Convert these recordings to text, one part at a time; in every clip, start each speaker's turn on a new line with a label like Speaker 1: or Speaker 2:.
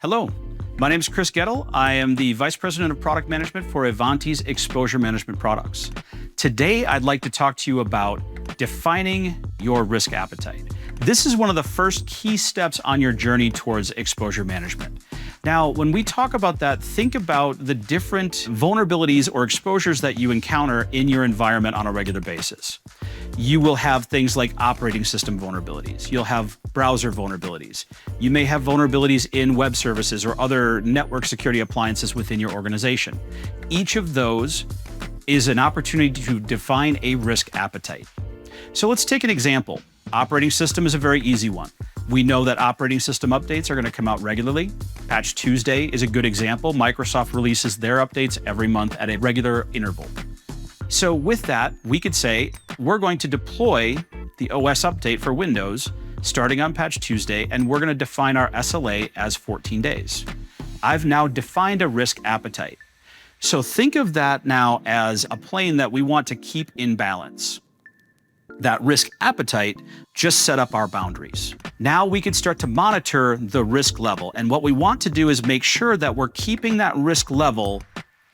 Speaker 1: Hello, my name is Chris Goettl. I am the Vice President of Product Management for Ivanti's exposure management products. Today, I'd like to talk to you about defining your risk appetite. This is one of the first key steps on your journey towards exposure management. Now, when we talk about that, think about the different vulnerabilities or exposures that you encounter in your environment on a regular basis. You will have things like operating system vulnerabilities. You'll have browser vulnerabilities. You may have vulnerabilities in web services or other network security appliances within your organization. Each of those is an opportunity to define a risk appetite. So let's take an example. Operating system is a very easy one. We know that operating system updates are going to come out regularly. Patch Tuesday is a good example. Microsoft releases their updates every month at a regular interval. So with that, we could say we're going to deploy the OS update for Windows starting on Patch Tuesday, and we're going to define our SLA as 14 days. I've now defined a risk appetite. So think of that now as a plane that we want to keep in balance. That risk appetite just set up our boundaries. Now we can start to monitor the risk level. And what we want to do is make sure that we're keeping that risk level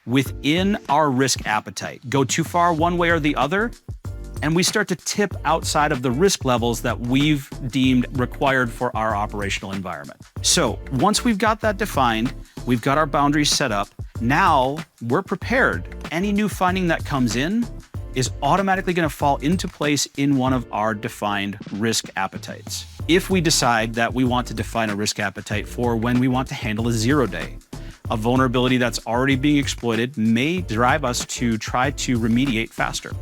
Speaker 1: within our risk appetite. Go too far one way or the other, and we start to tip outside of the risk levels that we've deemed required for our operational environment. So once we've got that defined, we've got our boundaries set up, now we're prepared. Any new finding that comes in is automatically going to fall into place in one of our defined risk appetites. If we decide that we want to define a risk appetite for when we want to handle a 0-day, a vulnerability that's already being exploited may drive us to try to remediate faster.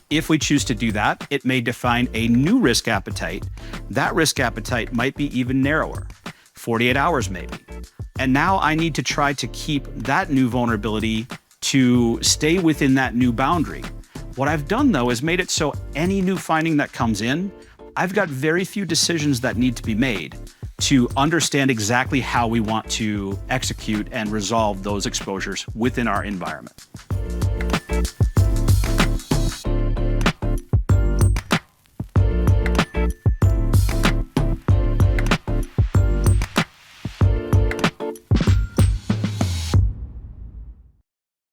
Speaker 1: If we choose to do that, it may define a new risk appetite. That risk appetite might be even narrower, 48 hours maybe. And now I need to try to keep that new vulnerability to stay within that new boundary. What I've done though is made it so any new finding that comes in, I've got very few decisions that need to be made to understand exactly how we want to execute and resolve those exposures within our environment.